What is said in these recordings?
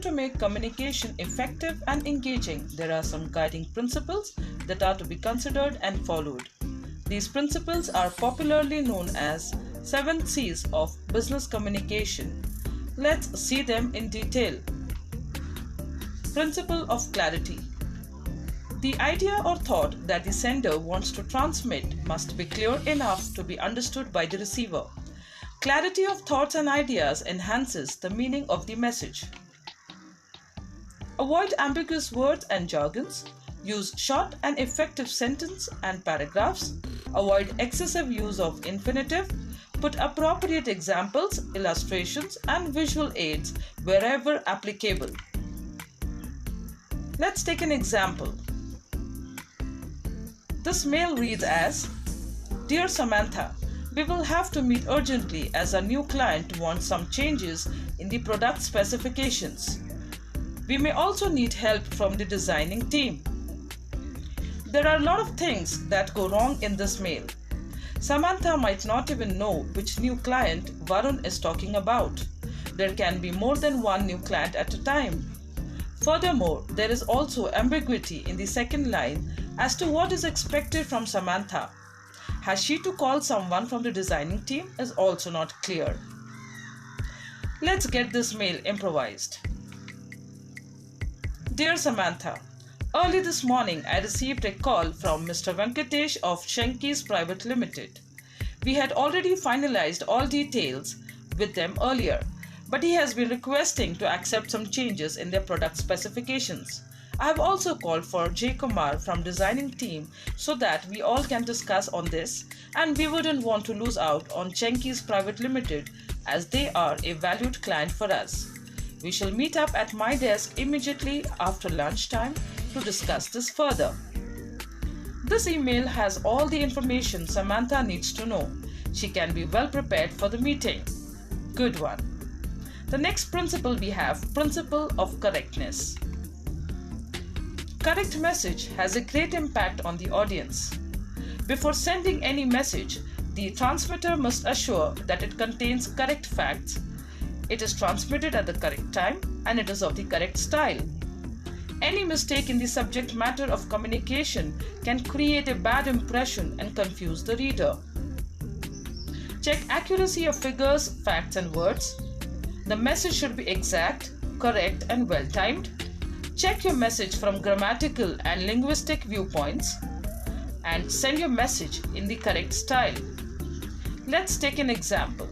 To make communication effective and engaging, there are some guiding principles that are to be considered and followed. These principles are popularly known as 7 C's of business communication. Let's see them in detail. Principle of clarity. The idea or thought that the sender wants to transmit must be clear enough to be understood by the receiver. Clarity of thoughts and ideas enhances the meaning of the message. Avoid ambiguous words and jargons. Use short and effective sentence and paragraphs. Avoid excessive use of infinitive. Put appropriate examples, illustrations, and visual aids wherever applicable. Let's take an example. This mail reads as, "Dear Samantha, we will have to meet urgently as our new client wants some changes in the product specifications. We may also need help from the designing team. There are a lot of things that go wrong in this mail. Samantha might not even know which new client Varun is talking about. There can be more than one new client at a time. Furthermore, there is also ambiguity in the second line as to what is expected from Samantha. Has she to call someone from the designing team is also not clear." Let's get this mail improvised. Dear Samantha, early this morning I received a call from Mr. Venkatesh of Shankis Private Limited. We had already finalized all details with them earlier, but he has been requesting to accept some changes in their product specifications. I have also called for J. Kumar from designing team so that we all can discuss on this, and we wouldn't want to lose out on Shankis Private Limited as they are a valued client for us. We shall meet up at my desk immediately after lunchtime to discuss this further. This email has all the information Samantha needs to know. She can be well prepared for the meeting. Good one. The next principle we have, principle of correctness. Correct message has a great impact on the audience. Before sending any message, the transmitter must assure that it contains correct facts, it is transmitted at the correct time, and it is of the correct style. Any mistake in the subject matter of communication can create a bad impression and confuse the reader. Check accuracy of figures, facts, and words. The message should be exact, correct, and well-timed. Check your message from grammatical and linguistic viewpoints and send your message in the correct style. Let's take an example.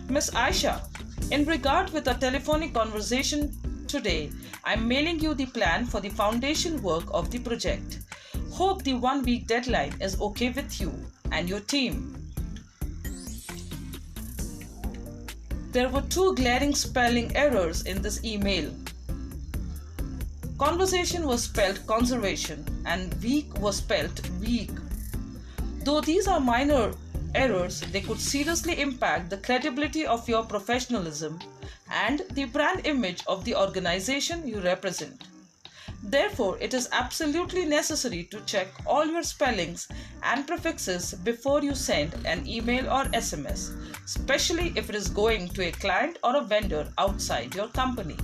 Miss Aisha, in regard with our telephonic conversation today, I'm mailing you the plan for the foundation work of the project. Hope the 1-week deadline is okay with you and your team. There were 2 glaring spelling errors in this email. Conversation was spelled conservation and week was spelled week. Though these are minor errors, they could seriously impact the credibility of your professionalism and the brand image of the organization you represent. Therefore, it is absolutely necessary to check all your spellings and prefixes before you send an email or SMS, especially if it is going to a client or a vendor outside your company.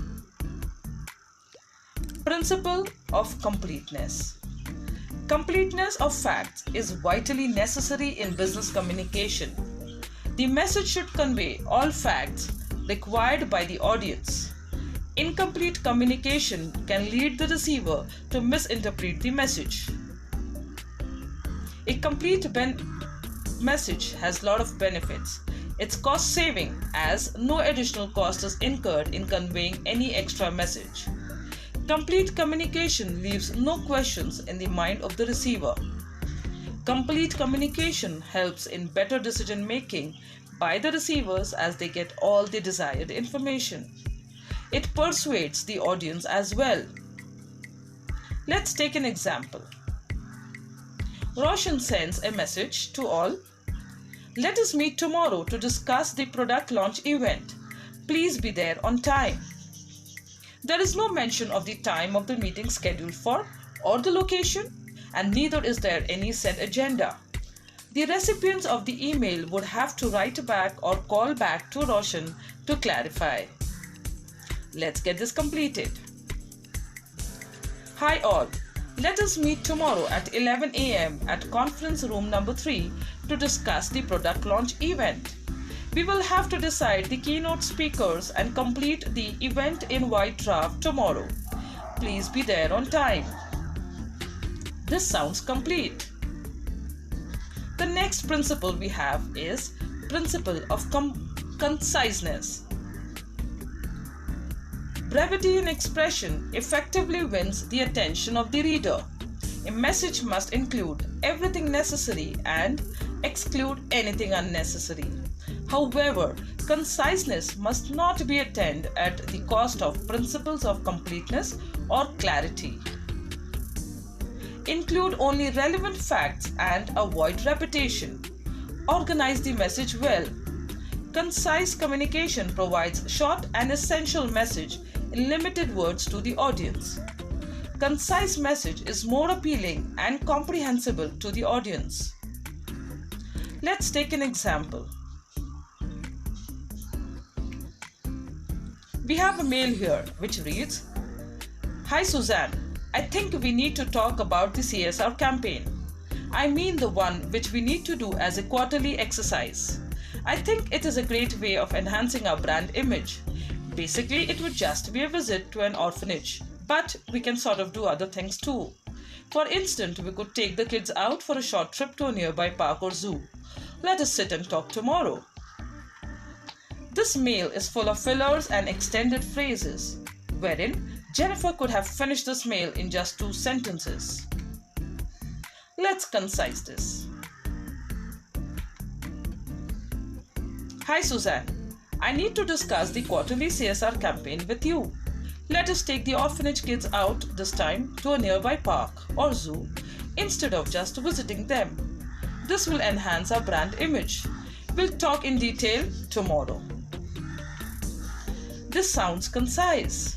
Principle of completeness. Completeness of facts is vitally necessary in business communication. The message should convey all facts required by the audience. Incomplete communication can lead the receiver to misinterpret the message. A complete message has a lot of benefits. It's cost saving as no additional cost is incurred in conveying any extra message. Complete communication leaves no questions in the mind of the receiver. Complete communication helps in better decision making by the receivers as they get all the desired information. It persuades the audience as well. Let's take an example. Roshan sends a message to all. Let us meet tomorrow to discuss the product launch event. Please be there on time. There is no mention of the time of the meeting scheduled for or the location, and neither is there any set agenda. The recipients of the email would have to write back or call back to Roshan to clarify. Let's get this completed. Hi all, let us meet tomorrow at 11 a.m. at conference room number 3 to discuss the product launch event. We will have to decide the keynote speakers and complete the event invite draft tomorrow. Please be there on time. This sounds complete. The next principle we have is principle of conciseness. Brevity in expression effectively wins the attention of the reader. A message must include everything necessary and exclude anything unnecessary. However, conciseness must not be attained at the cost of principles of completeness or clarity. Include only relevant facts and avoid repetition. Organize the message well. Concise communication provides short and essential message in limited words to the audience. Concise message is more appealing and comprehensible to the audience. Let's take an example. We have a mail here which reads, "Hi Suzanne, I think we need to talk about the CSR campaign. I mean the one which we need to do as a quarterly exercise. I think it is a great way of enhancing our brand image. Basically, it would just be a visit to an orphanage, but we can sort of do other things too. For instance, we could take the kids out for a short trip to a nearby park or zoo. Let us sit and talk tomorrow." This mail is full of fillers and extended phrases, wherein Jennifer could have finished this mail in just 2 sentences. Let's concise this. "Hi Suzanne, I need to discuss the quarterly CSR campaign with you. Let us take the orphanage kids out this time to a nearby park or zoo instead of just visiting them. This will enhance our brand image. We'll talk in detail tomorrow." This sounds concise.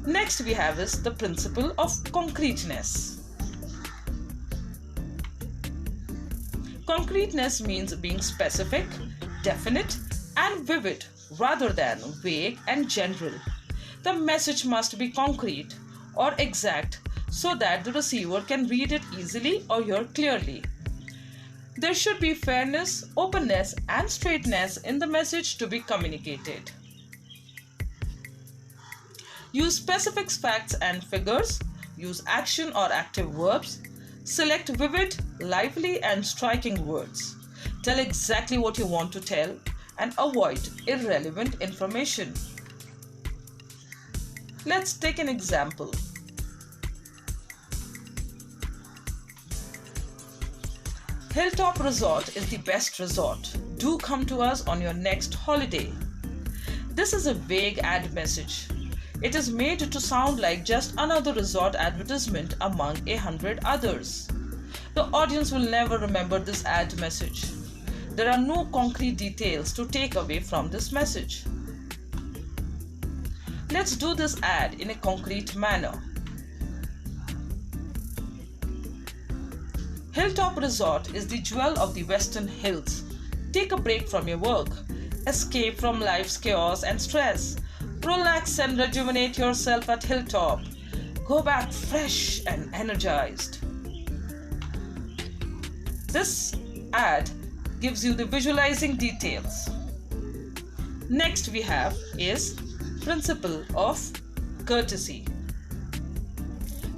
Next we have is the principle of concreteness. Concreteness means being specific, definite, and vivid rather than vague and general. The message must be concrete or exact so that the receiver can read it easily or hear clearly. There should be fairness, openness, and straightness in the message to be communicated. Use specific facts and figures. Use action or active verbs. Select vivid, lively, and striking words. Tell exactly what you want to tell and avoid irrelevant information. Let's take an example. "Hilltop Resort is the best resort. Do come to us on your next holiday." This is a vague ad message. It is made to sound like just another resort advertisement among 100 others. The audience will never remember this ad message. There are no concrete details to take away from this message. Let's do this ad in a concrete manner. Hilltop Resort is the jewel of the Western Hills. Take a break from your work. Escape from life's chaos and stress. Relax and rejuvenate yourself at Hilltop. Go back fresh and energized. This ad gives you the visualizing details. Next we have is principle of courtesy.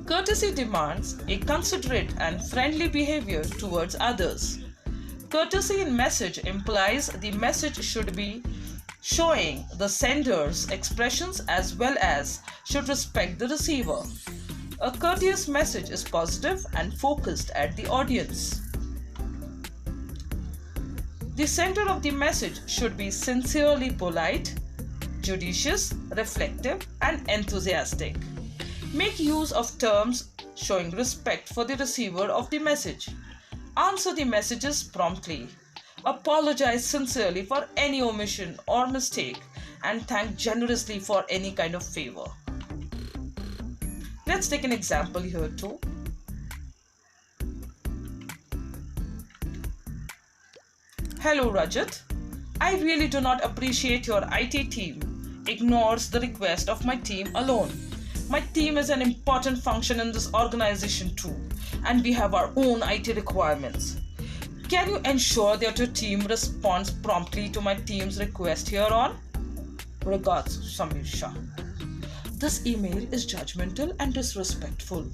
Courtesy demands a considerate and friendly behavior towards others. Courtesy in message implies the message should be showing the sender's expressions as well as should respect the receiver. A courteous message is positive and focused at the audience. The center of the message should be sincerely polite, judicious, reflective, and enthusiastic. Make use of terms showing respect for the receiver of the message. Answer the messages promptly. Apologize sincerely for any omission or mistake and thank generously for any kind of favor. Let's take an example here too. Hello Rajat. I really do not appreciate your IT team ignores the request of my team alone. My team is an important function in this organization too, and we have our own IT requirements. Can you ensure that your team responds promptly to my team's request here on? Regards, Samir Shah. This email is judgmental and disrespectful.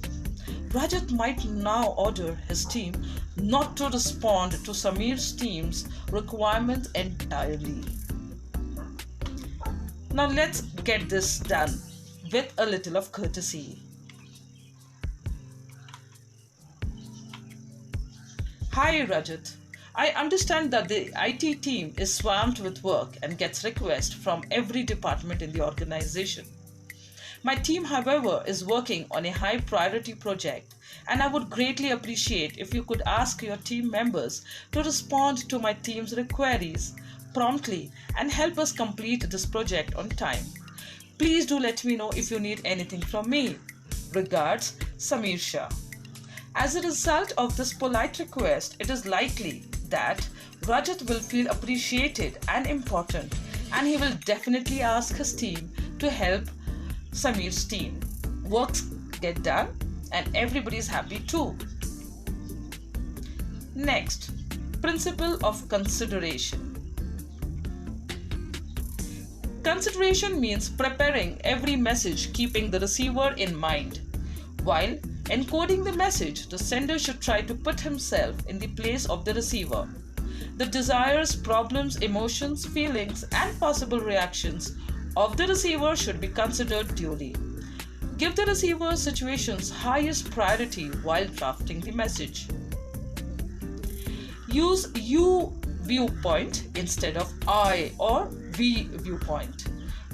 Rajat might now order his team not to respond to Samir's team's requirements entirely. Now let's get this done with a little of courtesy. Hi Rajat. I understand that the IT team is swamped with work and gets requests from every department in the organization. My team, however, is working on a high priority project, and I would greatly appreciate if you could ask your team members to respond to my team's queries promptly and help us complete this project on time. Please do let me know if you need anything from me. Regards, Samir Shah. As a result of this polite request, it is likely that Rajat will feel appreciated and important, and he will definitely ask his team to help Samir's team. Works get done and everybody's happy too. Next, principle of consideration. Consideration means preparing every message keeping the receiver in mind. While encoding the message, the sender should try to put himself in the place of the receiver. The desires, problems, emotions, feelings, and possible reactions of the receiver should be considered duly. Give the receiver's situation's highest priority while drafting the message. Use you viewpoint instead of I or we viewpoint.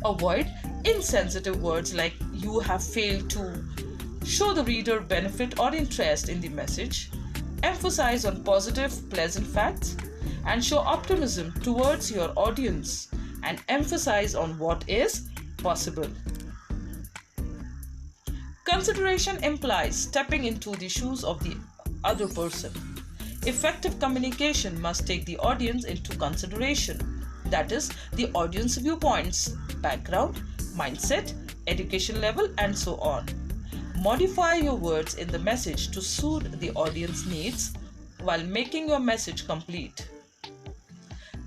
Avoid insensitive words like you have failed to. Show the reader benefit or interest in the message. Emphasize on positive, pleasant facts and show optimism towards your audience and emphasize on what is possible. Consideration implies stepping into the shoes of the other person. Effective communication must take the audience into consideration, that is, the audience viewpoints, background, mindset, education level, and so on. Modify your words in the message to suit the audience needs while making your message complete.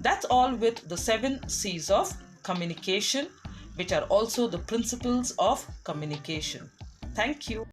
That's all with the 7 C's of communication, which are also the principles of communication. Thank you.